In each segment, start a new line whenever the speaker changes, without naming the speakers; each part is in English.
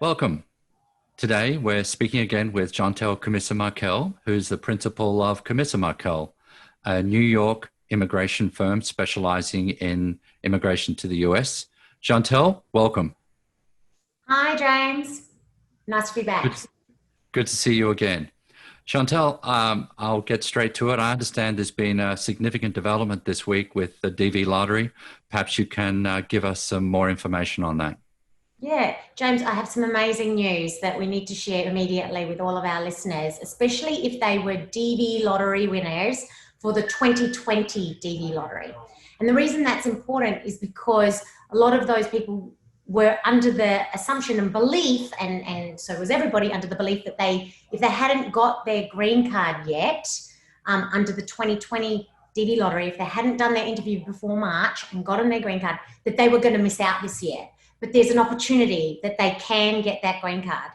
Welcome. Today, we're speaking again with Chantal Comissa-Markel, who's the principal of Comissa-Markel, a New York immigration firm specializing in immigration to the US. Chantal, welcome.
Hi, James. Nice to be
Good,
back.
good to see you again. Chantal, I'll get straight to it. I understand there's been a significant development this week with the DV lottery. Perhaps you can give us some more information on that.
Yeah, James, I have some amazing news that we need to share immediately with all of our listeners, especially if they were DV lottery winners for the 2020 DV lottery. And the reason that's important is because a lot of those people were under the assumption and belief, and so was everybody under the belief that if they hadn't got their green card yet, under the 2020 DV lottery, if they hadn't done their interview before March and gotten their green card, that they were going to miss out this year. But there's an opportunity that they can get that green card.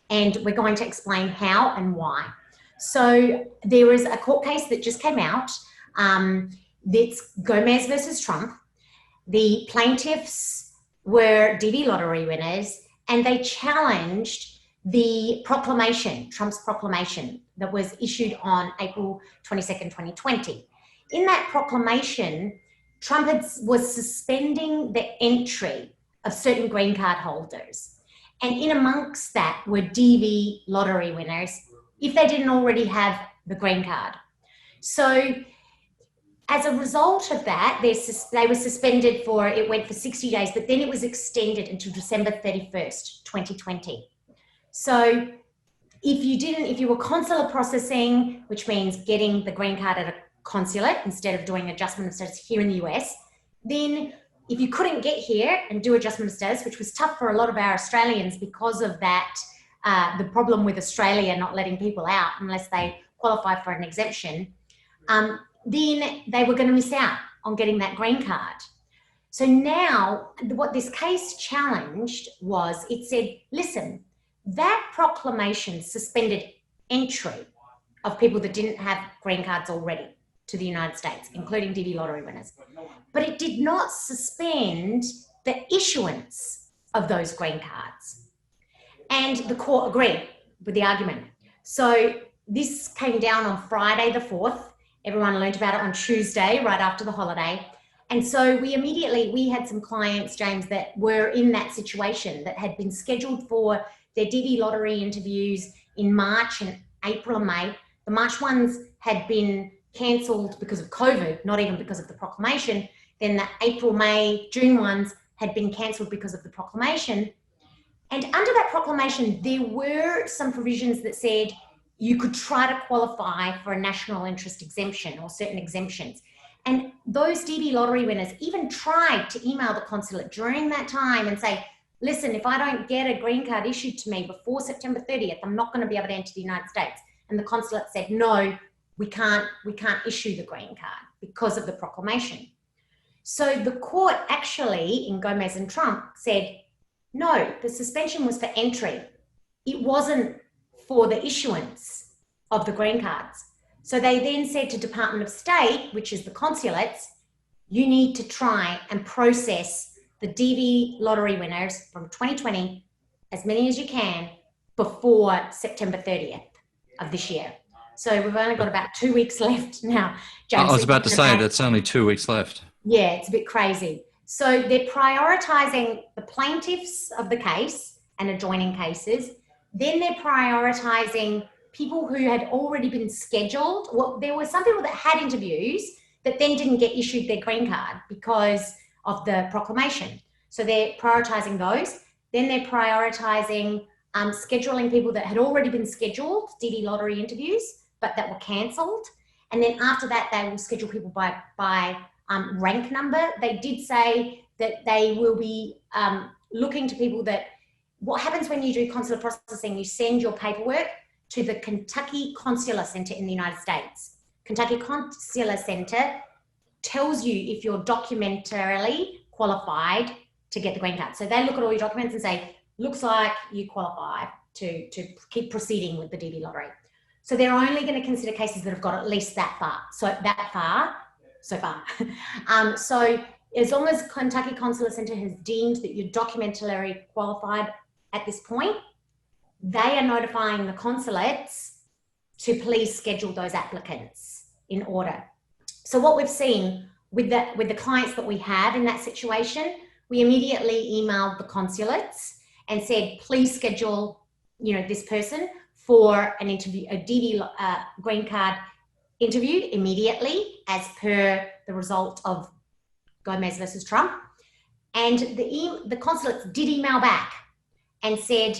And we're going to explain how and why. So there is a court case that just came out. That's Gomez versus Trump. The plaintiffs were DV lottery winners, and they challenged the proclamation, Trump's proclamation, that was issued on April 22nd, 2020. In that proclamation, Trump was suspending the entry of certain green card holders. And in amongst that were DV lottery winners, if they didn't already have the green card. So as a result of that, they were suspended it went for 60 days, but then it was extended until December 31st, 2020. So if you were consular processing, which means getting the green card at a consulate instead of doing adjustment of status here in the US, then if you couldn't get here and do adjustment of status, which was tough for a lot of our Australians because of that, the problem with Australia not letting people out unless they qualify for an exemption, then they were going to miss out on getting that green card. So now what this case challenged was, it said, listen, that proclamation suspended entry of people that didn't have green cards already to the United States, including DV lottery winners. But it did not suspend the issuance of those green cards. And the court agreed with the argument. So this came down on Friday the 4th. Everyone learned about it on Tuesday, right after the holiday. And so we had some clients, James, that were in that situation, that had been scheduled for their DV lottery interviews in March and April and May. The March ones had been cancelled because of COVID, not even because of the proclamation. Then the April, May, June ones had been cancelled because of the proclamation. And under that proclamation, there were some provisions that said you could try to qualify for a national interest exemption or certain exemptions. And those DV lottery winners even tried to email the consulate during that time and say, listen, if I don't get a green card issued to me before September 30th, I'm not going to be able to enter the United States. And the consulate said, no, we can't issue the green card because of the proclamation. So the court actually, in Gomez and Trump, said, no, the suspension was for entry. It wasn't for the issuance of the green cards. So they then said to Department of State, which is the consulates, you need to try and process the DV lottery winners from 2020, as many as you can, before September 30th of this year. So we've only got about 2 weeks left now, James.
I was about to say that's only 2 weeks left.
Yeah, it's a bit crazy. So they're prioritising the plaintiffs of the case and adjoining cases. Then they're prioritising people who had already been scheduled. Well, there were some people that had interviews that then didn't get issued their green card because of the proclamation. So they're prioritising those. Then they're prioritising scheduling people that had already been scheduled, DD lottery interviews, but that were cancelled. And then after that, they will schedule people by rank number. They did say that they will be looking to people that, what happens when you do consular processing, you send your paperwork to the Kentucky Consular Center in the United States. Kentucky Consular Center tells you if you're documentarily qualified to get the green card. So they look at all your documents and say, looks like you qualify to keep proceeding with the DV lottery. So they're only going to consider cases that have got at least that far. So as long as Kentucky Consular Center has deemed that you're documentarily qualified, at this point, they are notifying the consulates to please schedule those applicants in order. So what we've seen with the clients that we have in that situation, we immediately emailed the consulates and said, please schedule, this person for an interview, a DV green card interview immediately, as per the result of Gomez versus Trump. And the consulates did email back and said,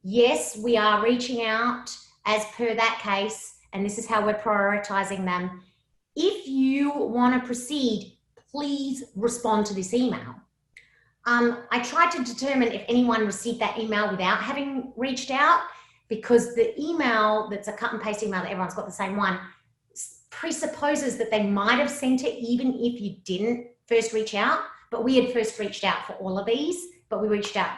yes, we are reaching out as per that case, and this is how we're prioritizing them. If you want to proceed, please respond to this email. I tried to determine if anyone received that email without having reached out, because the email that's a cut and paste email that everyone's got the same one presupposes that they might have sent it even if you didn't first reach out. But we had first reached out for all of these, but we reached out,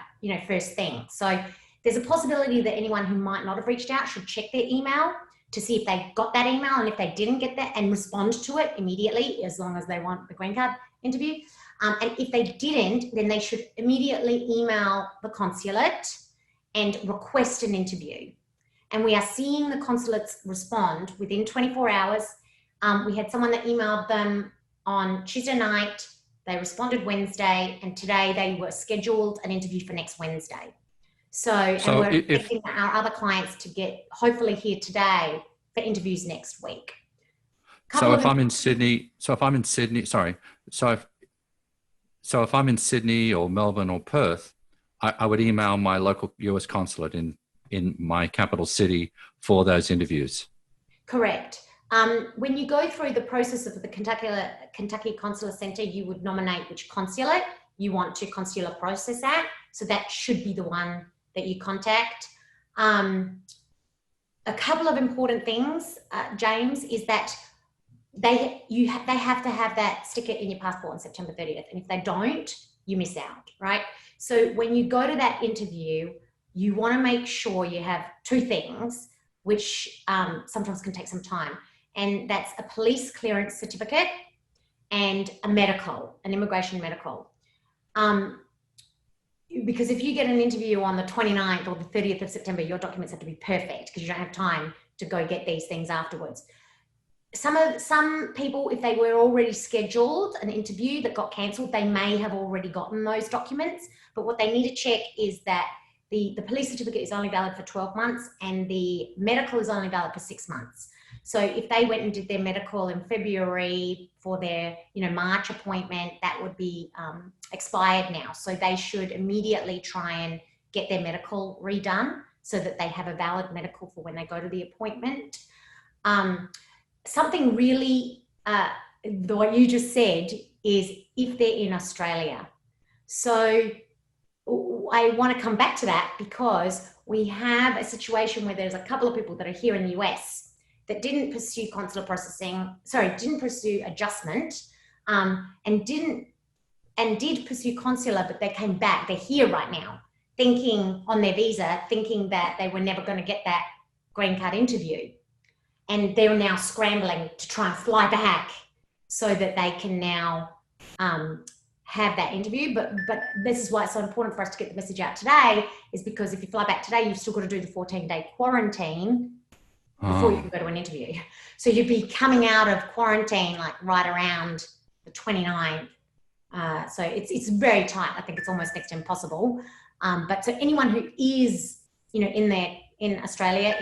first thing. So there's a possibility that anyone who might not have reached out should check their email to see if they got that email, and if they didn't get that, and respond to it immediately, as long as they want the green card interview. And if they didn't, then they should immediately email the consulate and request an interview. And we are seeing the consulates respond within 24 hours. We had someone that emailed them on Tuesday night. They responded Wednesday, and today they were scheduled an interview for next Wednesday. So and we're expecting our other clients to get hopefully here today for interviews next week.
So if I'm in Sydney, if I'm in Sydney or Melbourne or Perth, I would email my local US consulate in my capital city for those interviews.
Correct. When you go through the process of the Kentucky Consular Centre, you would nominate which consulate you want to consular process at. So that should be the one that you contact. A couple of important things, James, is that they have to have that sticker in your passport on September 30th. And if they don't, you miss out, right? So when you go to that interview, you want to make sure you have two things, which sometimes can take some time. And that's a police clearance certificate and a medical, an immigration medical. Because if you get an interview on the 29th or the 30th of September, your documents have to be perfect because you don't have time to go get these things afterwards. Some people, if they were already scheduled an interview that got cancelled, they may have already gotten those documents. But what they need to check is that the police certificate is only valid for 12 months and the medical is only valid for 6 months. So if they went and did their medical in February for their, March appointment, that would be expired now. So they should immediately try and get their medical redone so that they have a valid medical for when they go to the appointment. Something really, what you just said, is if they're in Australia. So I want to come back to that because we have a situation where there's a couple of people that are here in the US that didn't pursue consular processing, didn't pursue adjustment, and did pursue consular, but they came back. They're here right now, thinking on their visa, thinking that they were never going to get that green card interview. And they're now scrambling to try and fly back so that they can now have that interview. But this is why it's so important for us to get the message out today, is because if you fly back today, you've still got to do the 14-day quarantine before you can go to an interview. So you'd be coming out of quarantine like right around the 29th. So it's very tight. I think it's almost next to impossible. But so anyone who is, in Australia,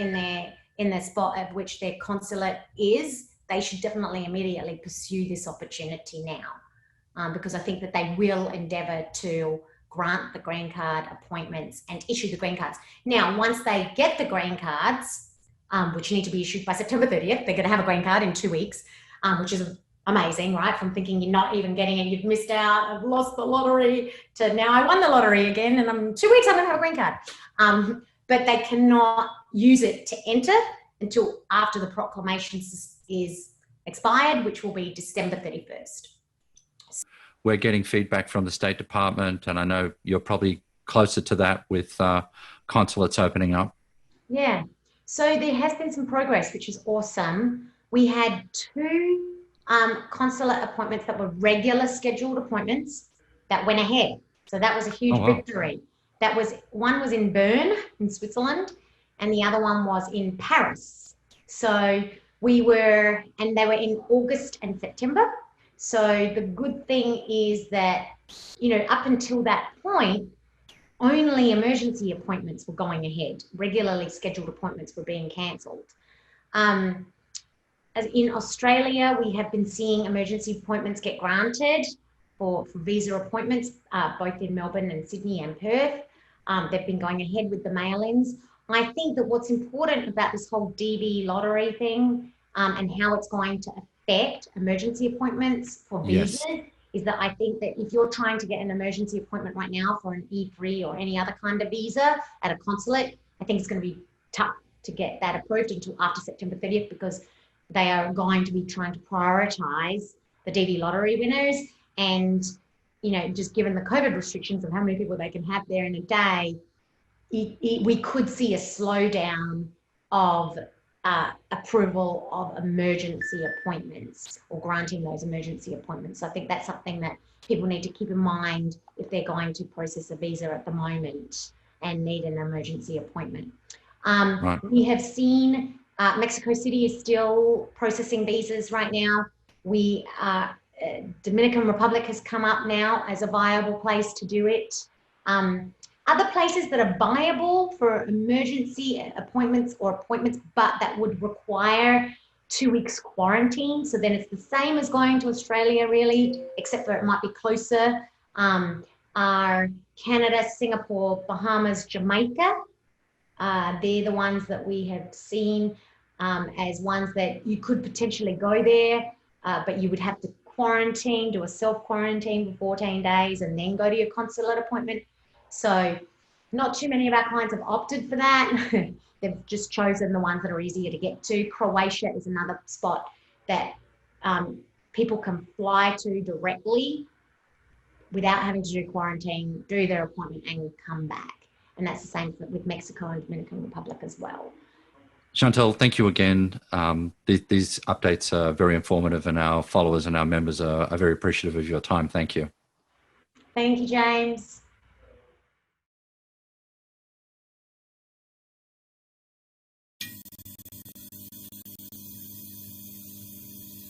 in the spot of which their consulate is, they should definitely immediately pursue this opportunity now. Because I think that they will endeavour to grant the green card appointments and issue the green cards. Now, once they get the green cards, which need to be issued by September 30th, they're going to have a green card in 2 weeks, which is amazing, right? From thinking you're not even getting it, you've missed out, I've lost the lottery, to now I won the lottery again, and I'm 2 weeks, I'm going to have a green card. But they cannot use it to enter until after the proclamation is expired, which will be December 31st.
We're getting feedback from the State Department, and I know you're probably closer to that with consulates opening up.
Yeah. So there has been some progress, which is awesome. We had 2 consular appointments that were regular scheduled appointments that went ahead. So that was a huge victory. one was in Bern in Switzerland, and the other one was in Paris. So they were in August and September. So the good thing is that, up until that point, only emergency appointments were going ahead. Regularly scheduled appointments were being cancelled. As in Australia, we have been seeing emergency appointments get granted for visa appointments, both in Melbourne and Sydney and Perth. They've been going ahead with the mail-ins. I think that what's important about this whole DV lottery thing and how it's going to affect emergency appointments for visas is that I think that if you're trying to get an emergency appointment right now for an E3 or any other kind of visa at a consulate, I think it's going to be tough to get that approved until after September 30th, because they are going to be trying to prioritise the DV lottery winners. And, just given the COVID restrictions of how many people they can have there in a day, we could see a slowdown of approval of emergency appointments or granting those emergency appointments. So I think that's something that people need to keep in mind if they're going to process a visa at the moment and need an emergency appointment.
Right.
We have seen Mexico City is still processing visas right now. Dominican Republic has come up now as a viable place to do it. Other places that are viable for emergency appointments but that would require 2 weeks quarantine. So then it's the same as going to Australia, really, except for it might be closer, are Canada, Singapore, Bahamas, Jamaica. They're the ones that we have seen as ones that you could potentially go there, but you would have to do a self-quarantine for 14 days and then go to your consulate appointment. So not too many of our clients have opted for that. They've just chosen the ones that are easier to get to. Croatia is another spot that people can fly to directly without having to do quarantine, do their appointment and come back. And that's the same with Mexico and Dominican Republic as well.
Chantal, thank you again. These updates are very informative, and our followers and our members are very appreciative of your time. Thank you.
Thank you, James.